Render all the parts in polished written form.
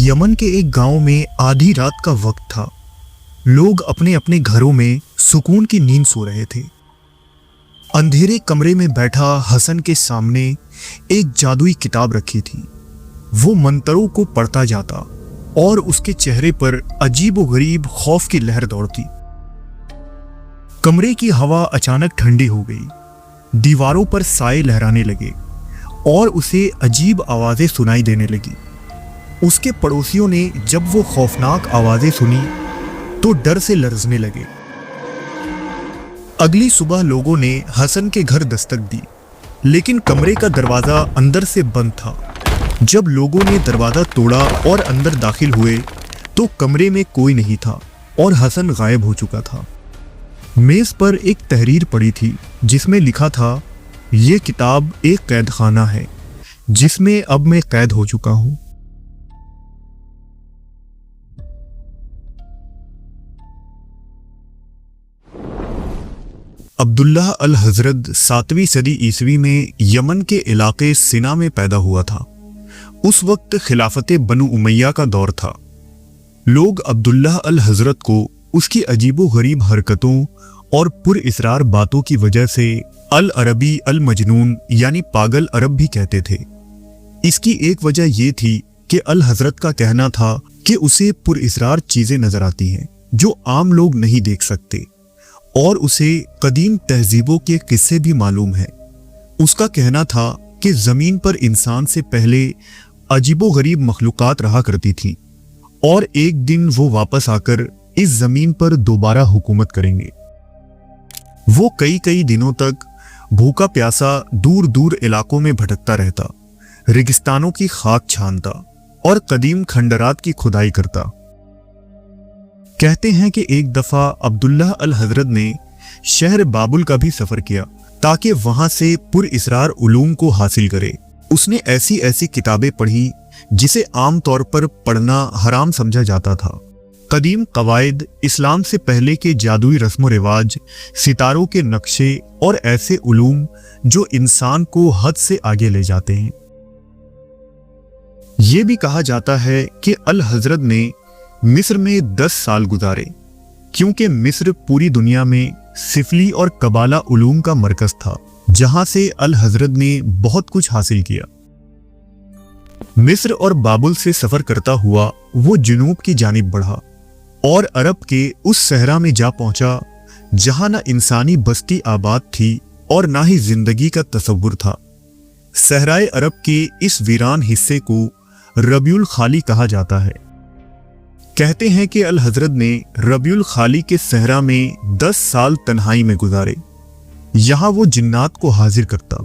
Yemen के एक गांव में आधी रात का वक्त था। लोग अपने अपने घरों में सुकून की नींद सो रहे थे। अंधेरे कमरे में बैठा हसन के सामने एक जादुई किताब रखी थी। वो मंत्रों को पढ़ता जाता और उसके चेहरे पर अजीबोगरीब खौफ की लहर दौड़ती। कमरे की हवा अचानक ठंडी हो गई, दीवारों पर साए लहराने लगे और उसे अजीब आवाजें सुनाई देने लगी। उसके पड़ोसियों ने जब वो खौफनाक आवाजें सुनी तो डर से लरजने लगे। अगली सुबह लोगों ने हसन के घर दस्तक दी, लेकिन कमरे का दरवाजा अंदर से बंद था। जब लोगों ने दरवाजा तोड़ा और अंदर दाखिल हुए तो कमरे में कोई नहीं था और हसन गायब हो चुका था। मेज पर एक तहरीर पड़ी थी जिसमें लिखा था, ये किताब एक कैद खाना है जिसमें अब मैं कैद हो चुका हूं। अब्दुल्लाह अल हजरत 7वीं सदी ईसवी में यमन के इलाके सिना में पैदा हुआ था। उस वक्त खिलाफत बनु उमैया का दौर था। लोग अब्दुल्लाह अल हजरत को उसकी अजीबो गरीब हरकतों और पुरइसरार बातों की वजह से अल अरबी अल मजनून यानी पागल अरब भी कहते थे। इसकी एक वजह यह थी कि अल हजरत का कहना था कि उसे पुरइसरार चीजें नजर आती हैं जो आम लोग नहीं देख सकते, और उसे कदीम तहजीबों के किस्से भी मालूम है। उसका कहना था कि जमीन पर इंसान से पहले अजीबोगरीब मखलूकात रहा करती थी और एक दिन वो वापस आकर इस जमीन पर दोबारा हुकूमत करेंगे। वो कई कई दिनों तक भूखा प्यासा दूर दूर इलाकों में भटकता रहता, रेगिस्तानों की खाक छानता और कदीम खंडरात की खुदाई करता। कहते हैं कि एक दफा अब्दुल्लाह अल हजरत ने शहर बाबुल का भी सफर किया ताकि वहां से पुरइसरार उलूम को हासिल करे। उसने ऐसी ऐसी किताबें पढ़ी जिसे आम तौर पर पढ़ना हराम समझा जाता था। कदीम कवायद, इस्लाम से पहले के जादुई रस्म रिवाज, सितारों के नक्शे और ऐसे उलूम जो इंसान को हद से आगे ले जाते हैं। यह भी कहा जाता है कि अल हजरत ने मिस्र में 10 साल गुजारे, क्योंकि मिस्र पूरी दुनिया में सिफली और कबाला उलूम का मरकज था, जहां से अल हजरत ने बहुत कुछ हासिल किया। मिस्र और बाबुल से सफर करता हुआ वो जुनूब की जानिब बढ़ा और अरब के उस सहरा में जा पहुंचा जहां ना इंसानी बस्ती आबाद थी और ना ही जिंदगी का तसव्वुर था। सहराए अरब के इस वीरान हिस्से को रबीउल खाली कहा जाता है। कहते हैं कि अल हजरत ने रबीउल खाली के सहरा में 10 साल तन्हाई में गुजारे। यहां वो जिन्नात को हाजिर करता,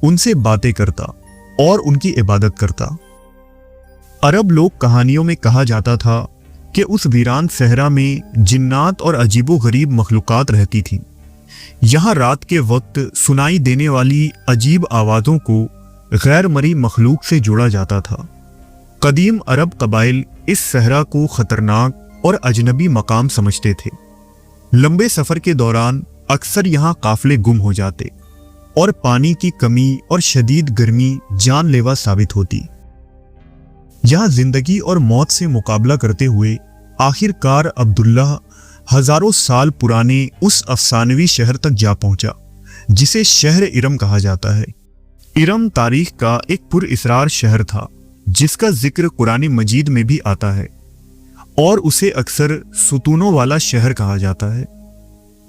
उनसे बातें करता और उनकी इबादत करता। अरब लोक कहानियों में कहा जाता था कि उस वीरान सहरा में जिन्नात और अजीबो गरीब मखलूकात रहती थीं। यहां रात के वक्त सुनाई देने वाली अजीब आवाजों को गैर मरी मखलूक से जोड़ा जाता था। कदीम अरब कबाइल इस सहरा को खतरनाक और अजनबी मकाम समझते थे। लंबे सफर के दौरान अक्सर यहाँ काफले गुम हो जाते और पानी की कमी और शदीद गर्मी जानलेवा साबित होती। यहाँ जिंदगी और मौत से मुकाबला करते हुए आखिरकार अब्दुल्लाह हजारों साल पुराने उस अफसानवी शहर तक जा पहुंचा जिसे शहर इरम कहा जाता है। इरम तारीख का एक पुरइसरार शहर था जिसका जिक्र कुरान मजीद में भी आता है और उसे अक्सर सुतूनों वाला शहर कहा जाता है।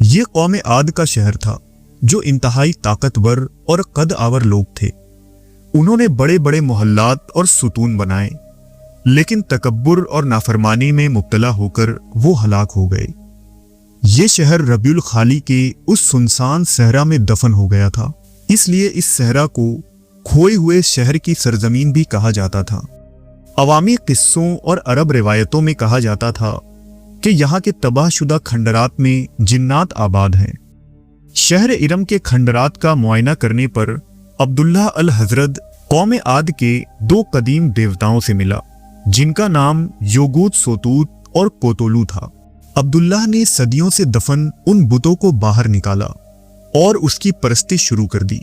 ये कौम आद का शहर था जो इंतहाई ताकतवर और कद आवर लोग थे। उन्होंने बड़े बड़े मोहल्लात और सुतून बनाए, लेकिन तकब्बुर और नाफरमानी में मुब्तला होकर वो हलाक हो गए। ये शहर रबीउल खाली के उस सुनसान सहरा में दफन हो गया था, इसलिए इस सहरा को खोए हुए शहर की सरजमीन भी कहा जाता था। अवामी किस्सों और अरब रिवायतों में कहा जाता था कि यहाँ के तबाहशुदा खंडरात में जिन्नात आबाद हैं। शहर इरम के खंडरात का मुआयना करने पर अब्दुल्लाह अल हजरत कौम आद के 2 कदीम देवताओं से मिला जिनका नाम योगूत सोतूत और कोतोलू था। अब्दुल्लाह ने सदियों से दफन उन बुतों को बाहर निकाला और उसकी परस्तिश शुरू कर दी।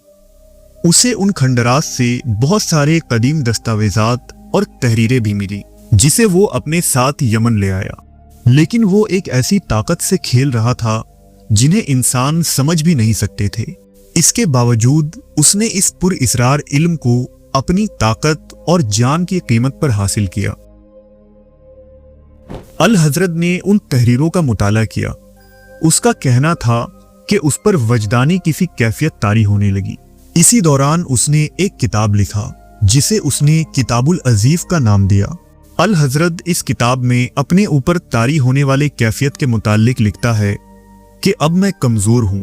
उसे उन खंडरात से बहुत सारे कदीम दस्तावेजात और तहरीरें भी मिली जिसे वो अपने साथ यमन ले आया। लेकिन वो एक ऐसी ताकत से खेल रहा था जिन्हें इंसान समझ भी नहीं सकते थे। इसके बावजूद उसने इस पुरइसरार इल्म को अपनी ताकत और जान की कीमत पर हासिल किया। अल हजरत ने उन तहरीरों का मुताला किया। उसका कहना था कि उस पर वजदानी किसी कैफियत तारी होने लगी। इसी दौरान उसने एक किताब लिखा जिसे उसने किताबुल अजीफ का नाम दिया। अल हजरत इस किताब में अपने ऊपर तारी होने वाले कैफियत के मुतालिक लिखता है कि अब मैं कमजोर हूं,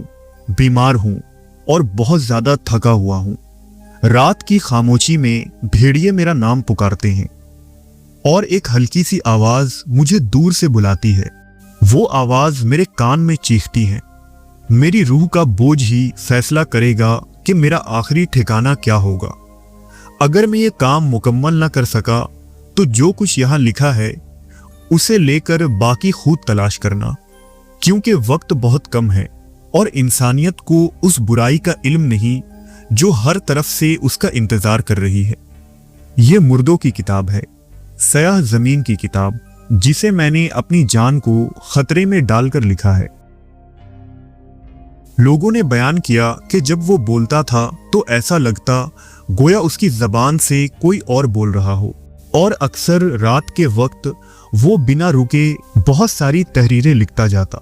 बीमार हूं और बहुत ज्यादा थका हुआ हूं। रात की खामोशी में भेड़िए मेरा नाम पुकारते हैं और एक हल्की सी आवाज मुझे दूर से बुलाती है। वो आवाज मेरे कान में चीखती है। मेरी रूह का बोझ ही फैसला करेगा कि मेरा आखिरी ठिकाना क्या होगा। अगर मैं ये काम मुकम्मल न कर सका तो जो कुछ यहाँ लिखा है उसे लेकर बाकी खुद तलाश करना, क्योंकि वक्त बहुत कम है और इंसानियत को उस बुराई का इल्म नहीं जो हर तरफ से उसका इंतजार कर रही है। ये मुर्दों की किताब है, सयाह जमीन की किताब, जिसे मैंने अपनी जान को खतरे में डालकर लिखा है। लोगों ने बयान किया कि जब वो बोलता था तो ऐसा लगता गोया उसकी जबान से कोई और बोल रहा हो, और अक्सर रात के वक्त वो बिना रुके बहुत सारी तहरीरें लिखता जाता।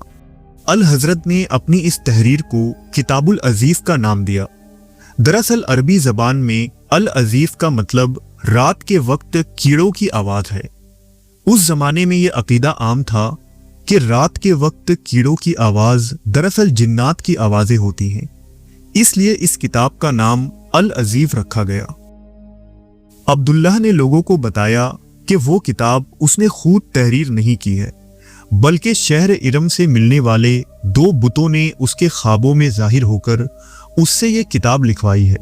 अल हजरत ने अपनी इस तहरीर को किताबुल अजीफ का नाम दिया। दरअसल अरबी जबान में अल अजीफ का मतलब रात के वक्त कीड़ों की आवाज है। उस जमाने में यह अकीदा आम था कि रात के वक्त कीड़ों की आवाज दरअसल जिन्नात की आवाजें होती हैं, इसलिए इस किताब का नाम अल अजीफ रखा गया। अब्दुल्लाह ने लोगों को बताया कि वो किताब उसने खुद तहरीर नहीं की है, बल्कि शहर इरम से मिलने वाले दो बुतों ने उसके ख्वाबों में जाहिर होकर उससे ये किताब लिखवाई है।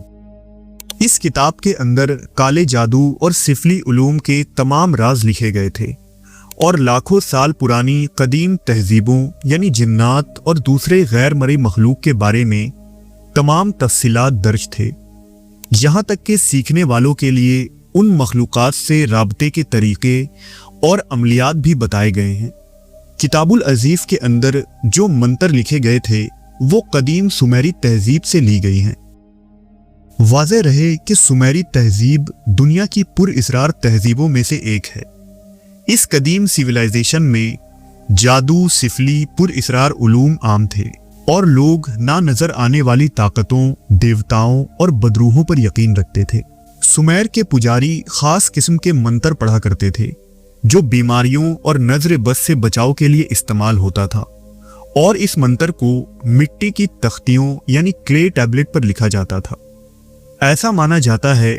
इस किताब के अंदर काले जादू और सिफली उलूम के तमाम राज लिखे गए थे और लाखों साल पुरानी कदीम तहजीबों यानी जिन्नात और दूसरे गैर मरी मखलूक के बारे में तमाम तफसीलात दर्ज थे। यहाँ तक कि सीखने वालों के लिए उन मखलूकात से राबते के तरीके और अमलियात भी बताए गए हैं। किताबुल अजीफ के अंदर जो मंतर लिखे गए थे वो कदीम सुमेरी तहजीब से ली गई हैं। वाज़ेह रहे कि सुमेरी तहजीब दुनिया की पुरइसरार तहजीबों में से एक है। इस कदीम सिविलाइजेशन में जादू, सिफली, पुरइसरार उलूम आम थे और लोग ना नजर आने वाली ताकतों, देवताओं और बदरूहों पर यकीन रखते थे। सुमेर के पुजारी खास किस्म के मंतर पढ़ा करते थे जो बीमारियों और नजर बस से बचाव के लिए इस्तेमाल होता था, और इस मंतर को मिट्टी की तख्तियों यानी क्ले टैबलेट पर लिखा जाता था। ऐसा माना जाता है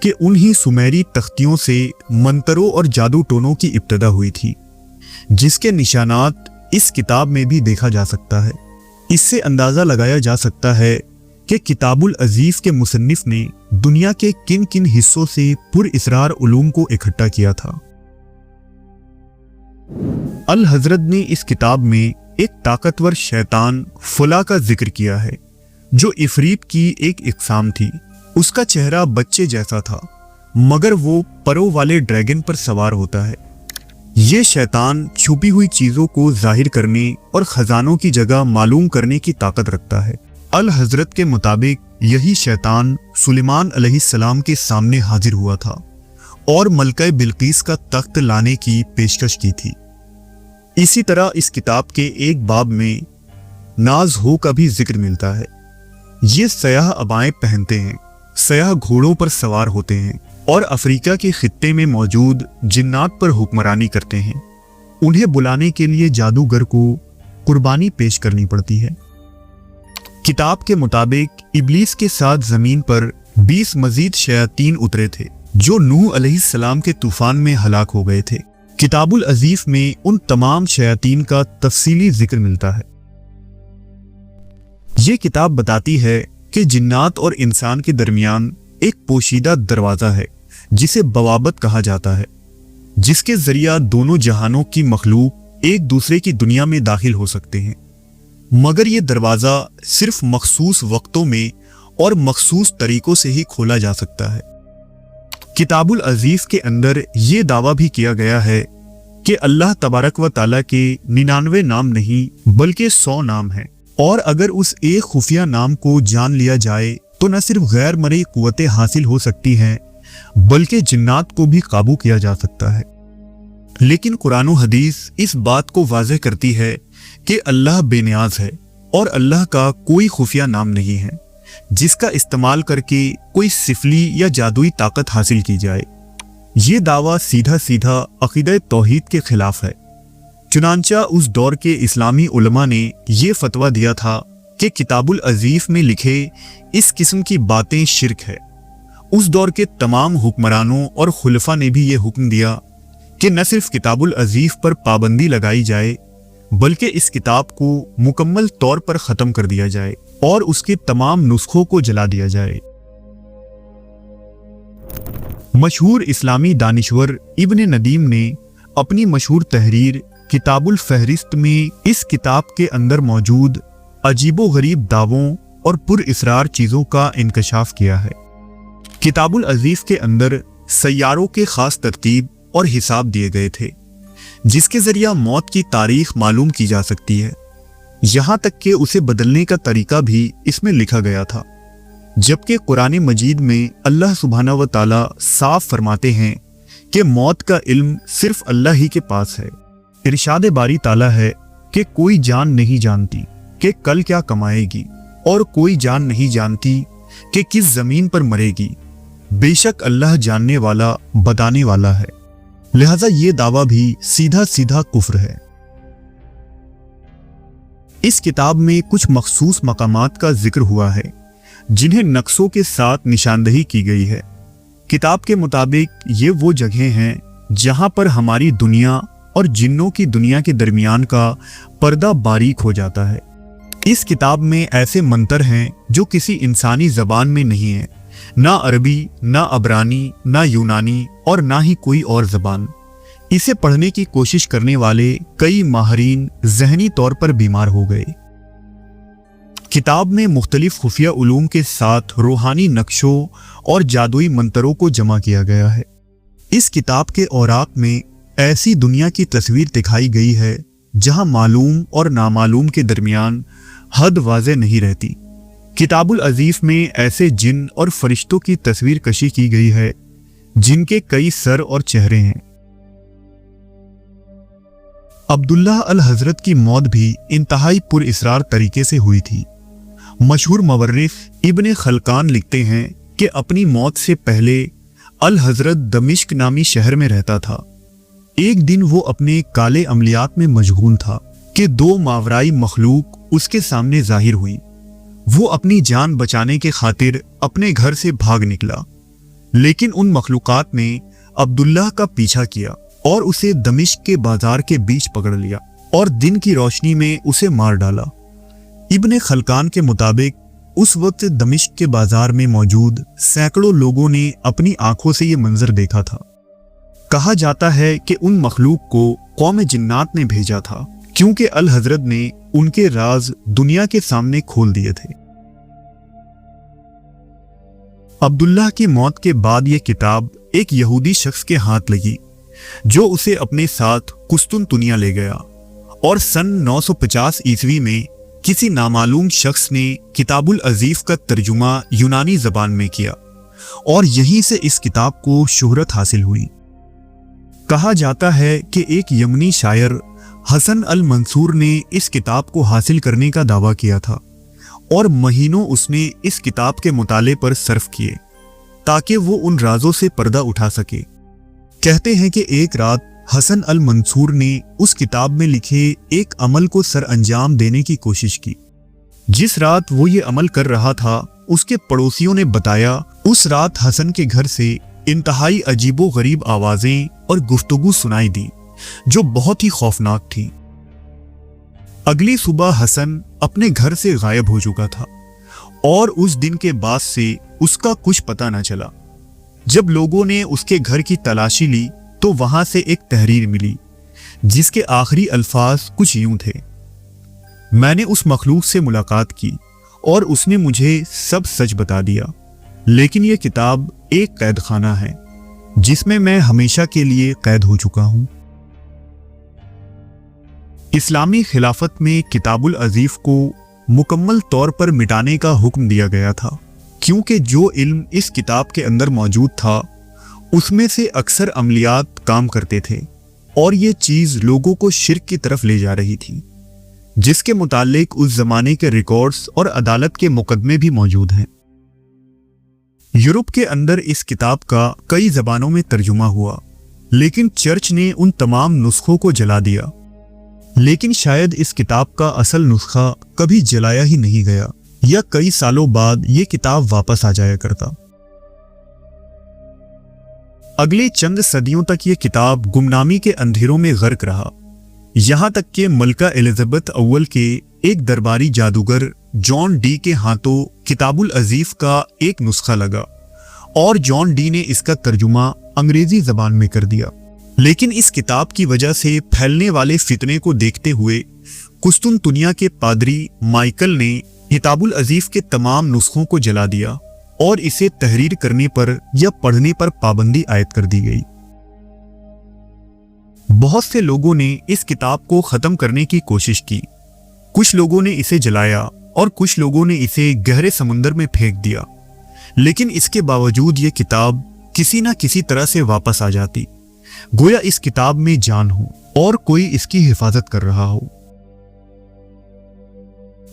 कि उन्हीं सुमेरी तख्तियों से मंतरों और जादू टोनों की इब्तिदा हुई थी, जिसके निशानात इस किताब में भी देखा जा सकता है। इससे अंदाजा लगाया जा सकता है कि किताबुल अजीज के मुसन्निफ ने दुनिया के किन किन हिस्सों से पुरइसरार उलूम को इकट्ठा किया था। अल हजरत ने इस किताब में एक ताकतवर शैतान फुला का जिक्र किया है जो इफरीत की एक इकसाम थी। उसका चेहरा बच्चे जैसा था मगर वो परों वाले ड्रैगन पर सवार होता है। ये शैतान छुपी हुई चीजों को जाहिर करने और खजानों की जगह मालूम करने की ताकत रखता है। अल हजरत के मुताबिक यही शैतान सुलेमान अलैहिस्सलाम के सामने हाजिर हुआ था और मलका बिल्कीस का तख्त लाने की पेशकश की थी। इसी तरह इस किताब के एक बाब में नाज हो का भी जिक्र मिलता है। ये सयाह अबाएं पहनते हैं, सयाह घोड़ों पर सवार होते हैं और अफ्रीका के खित्ते में मौजूद जिन्नात पर हुक्मरानी करते हैं। उन्हें बुलाने के लिए जादूगर को कुर्बानी पेश करनी पड़ती है। किताब के मुताबिक इब्लीस के साथ जमीन पर 20 मजीद शयातीन उतरे थे जो नूह अलैहिस्सलाम के तूफान में हलाक हो गए थे। किताबुल अजीफ में उन तमाम शयातीन का तफसीली जिक्र मिलता है। ये किताब बताती है कि जिन्नात और इंसान के दरमियान एक पोशीदा दरवाजा है जिसे बवाबत कहा जाता है, जिसके जरिया दोनों जहानों की मखलूक एक दूसरे की दुनिया में दाखिल हो सकते हैं, मगर ये दरवाजा सिर्फ मखसूस वक्तों में और मखसूस तरीकों से ही खोला जा सकता है। किताब उल अजीज के अंदर ये दावा भी किया गया है कि अल्लाह तबारक व ताला के 99 नाम नहीं बल्कि 100 नाम हैं, और अगर उस एक खुफिया नाम को जान लिया जाए तो न सिर्फ गैर मरई कुव्वतें हासिल हो सकती हैं बल्कि जिन्नात को भी काबू किया जा सकता है। लेकिन कुरान व हदीस इस बात को वाज़ेह करती है कि अल्लाह बेनियाज है और अल्लाह का कोई खुफिया नाम नहीं है जिसका इस्तेमाल करके कोई सिफली या जादुई ताकत हासिल की जाए। ये दावा सीधा सीधा अक़ीदा तौहीद के खिलाफ है। चुनांचा उस दौर के इस्लामी उलमा ने ये फतवा दिया था कि किताबुल अजीज में लिखे इस किस्म की बातें शिरक है। उस दौर के तमाम हुक्मरानों और खुलफा ने भी ये हुक्म दिया कि न सिर्फ किताबुल अजीज पर पाबंदी लगाई जाए बल्कि इस किताब को मुकम्मल तौर पर ख़त्म कर दिया जाए और उसके तमाम नुस्खों को जला दिया जाए। मशहूर इस्लामी दानिश्वर इब्न नदीम ने अपनी मशहूर तहरीर किताबुल फहरिस्त में इस किताब के अंदर मौजूद अजीबो गरीब दावों और पुरइसरार चीज़ों का इंकशाफ किया है। किताबुल अजीज के अंदर सैयारों के ख़ास तरतीब और हिसाब दिए गए थे जिसके ज़रिया मौत की तारीख मालूम की जा सकती है। यहाँ तक कि उसे बदलने का तरीका भी इसमें लिखा गया था, जबकि कुरान मजीद में अल्लाह सुब्हाना व ताला साफ फरमाते हैं कि मौत का इल्म सिर्फ अल्लाह ही के पास है। इरशाद बारी ताला है कि कोई जान नहीं जानती कि कल क्या कमाएगी और कोई जान नहीं जानती कि किस जमीन पर मरेगी। बेशक अल्लाह जानने वाला बताने वाला है। लिहाजा ये दावा भी सीधा सीधा कुफ्र है। इस किताब में कुछ मखसूस मकामात का जिक्र हुआ है जिन्हें नक्शों के साथ निशानदही की गई है। किताब के मुताबिक ये वो जगहें हैं जहां पर हमारी दुनिया और जिन्नों की दुनिया के दरमियान का पर्दा बारीक हो जाता है। इस किताब में ऐसे मंतर हैं जो किसी इंसानी जबान में नहीं है, ना अरबी, ना अबरानी, ना यूनानी और ना ही कोई और जबान। इसे पढ़ने की कोशिश करने वाले कई माहरीन ज़हनी तौर पर बीमार हो गए। किताब में मुख्तलिफ खुफिया उलूम के साथ रूहानी नक्शों और जादुई मंतरों को जमा किया गया है। इस किताब के औराक में ऐसी दुनिया की तस्वीर दिखाई गई है जहां मालूम और नामालूम के दरमियान हद वाज़ेह नहीं रहती। किताबुल अजीज में ऐसे जिन और फरिश्तों की तस्वीर कशी की गई है जिनके कई सर और चेहरे हैं। अब्दुल्लाह अल हजरत की मौत भी इंतहाई पुरइसरार तरीके से हुई थी। मशहूर मवर्रिख इब्न खलकान लिखते हैं कि अपनी मौत से पहले अल हजरत दमिश्क नामी शहर में रहता था। एक दिन वो अपने काले अमलियात में मशगूल था कि दो मावराई मखलूक उसके सामने जाहिर हुई। वो अपनी जान बचाने के खातिर अपने घर से भाग निकला, लेकिन उन मखलूकात ने अब्दुल्लाह का पीछा किया और उसे दमिश्क के बाजार के बीच पकड़ लिया और दिन की रोशनी में उसे मार डाला। इब्न खलकान के मुताबिक उस वक्त दमिश्क के बाजार में मौजूद सैकड़ों लोगों ने अपनी आंखों से ये मंजर देखा था। कहा जाता है कि उन मखलूक को कौम जिन्नात ने भेजा था क्योंकि अल हजरत ने उनके राज दुनिया के सामने खोल दिए थे। अब्दुल्लाह की मौत के बाद यह किताब एक यहूदी शख्स के हाथ लगी जो उसे अपने साथ कुस्तुनतुनिया ले गया, और सन 950 ईस्वी में किसी नामालूम शख्स ने किताबुल अजीज का तर्जुमा यूनानी जबान में किया और यहीं से इस किताब को शोहरत हासिल हुई। कहा जाता है कि एक यमनी शायर हसन अल मंसूर ने इस किताब को हासिल करने का दावा किया था और महीनों उसने इस किताब के मुताले पर सर्फ किए ताकि वो उन राजों से पर्दा उठा सके। कहते हैं कि एक रात हसन अल मंसूर ने उस किताब में लिखे एक अमल को सर अंजाम देने की कोशिश की। जिस रात वो ये अमल कर रहा था उसके पड़ोसियों ने बताया उस रात हसन के घर से इंतहाई अजीबो गरीब आवाजें और गुफ्तगू सुनाई दी जो बहुत ही खौफनाक थी। अगली सुबह हसन अपने घर से गायब हो चुका था और उस दिन के बाद से उसका कुछ पता न चला। जब लोगों ने उसके घर की तलाशी ली तो वहां से एक तहरीर मिली जिसके आखिरी अल्फाज कुछ यूं थे, मैंने उस मखलूक से मुलाकात की और उसने मुझे सब सच बता दिया, लेकिन यह किताब एक कैद खाना है जिसमें मैं हमेशा के लिए कैद हो चुका हूं। इस्लामी खिलाफत में किताबुल अजीफ को मुकम्मल तौर पर मिटाने का हुक्म दिया गया था, क्योंकि जो इल्म इस किताब के अंदर मौजूद था उसमें से अक्सर अमलियात काम करते थे और ये चीज़ लोगों को शिर्क की तरफ ले जा रही थी, जिसके मुतालिक उस जमाने के रिकॉर्ड्स और अदालत के मुकदमे भी मौजूद हैं। यूरोप के अंदर इस किताब का कई ज़बानों में तर्जुमा हुआ, लेकिन चर्च ने उन तमाम नुस्खों को जला दिया। लेकिन शायद इस किताब का असल नुस्खा कभी जलाया ही नहीं गया, या कई सालों बाद ये किताब वापस आ जाया करता। अगले चंद सदियों तक ये किताब गुमनामी के अंधेरों में गर्क रहा, यहाँ तक कि मलका एलिजाबेथ अव्वल के एक दरबारी जादूगर जॉन डी के हाथों किताबुल अजीफ का एक नुस्खा लगा और जॉन डी ने इसका तर्जुमा अंग्रेजी जबान में कर दिया। लेकिन इस किताब की वजह से फैलने वाले फितने को देखते हुए कुस्तुनतुनिया के पादरी माइकल ने किताबुल अजीफ के तमाम नुस्खों को जला दिया और इसे तहरीर करने पर या पढ़ने पर पाबंदी आयद कर दी गई। बहुत से लोगों ने इस किताब को खत्म करने की कोशिश की। कुछ लोगों ने इसे जलाया और कुछ लोगों ने इसे गहरे समुंदर में फेंक दिया, लेकिन इसके बावजूद ये किताब किसी न किसी तरह से वापस आ जाती, गोया इस किताब में जान हो और कोई इसकी हिफाजत कर रहा हो।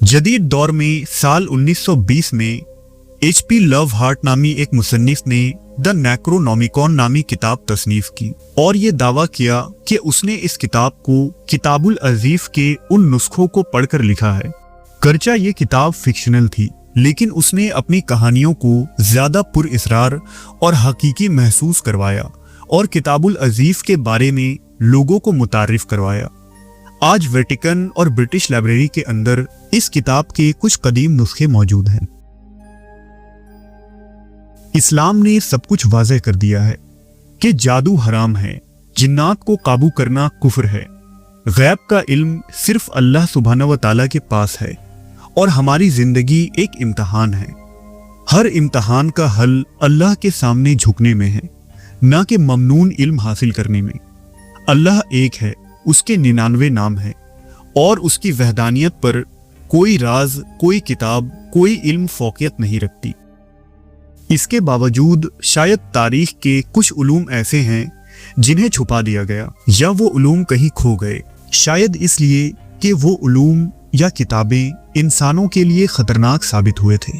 जदीद दौर में साल 1920 में HP लवहार्ट नामी एक मुसन्निफ ने द नेक्रोनॉमिकॉन नामी किताब तसनीफ की और ये दावा किया कि उसने इस किताब को किताबुल अजीफ के उन नुस्खों को पढ़कर लिखा है। गर्चा ये किताब फिक्शनल थी, लेकिन उसने अपनी कहानियों को ज्यादा पुरइसरार और हकीकी महसूस करवाया और किताबुल अजीफ के बारे में लोगों को मुतारिफ करवाया। आज वेटिकन और ब्रिटिश लाइब्रेरी के अंदर इस किताब के कुछ कदीम नुस्खे मौजूद हैं। इस्लाम ने सब कुछ वाज़ेह कर दिया है कि जादू हराम है, जिन्नात को काबू करना कुफ्र है, गैब का इल्म सिर्फ अल्लाह सुब्हानहू व तआला के पास है और हमारी जिंदगी एक इम्तहान है। हर इम्तहान का हल अल्लाह के सामने झुकने में है, ना कि ममनून इल्म हासिल करने में। अल्लाह एक है, उसके 99 नाम है और उसकी वहदानियत पर कोई राज, कोई किताब, कोई इल्म फौकियत नहीं रखती। इसके बावजूद शायद तारीख के कुछ उलूम ऐसे हैं जिन्हें छुपा दिया गया, या वो उलूम कहीं खो गए, शायद इसलिए कि वो उलूम या किताबें इंसानों के लिए खतरनाक साबित हुए थे।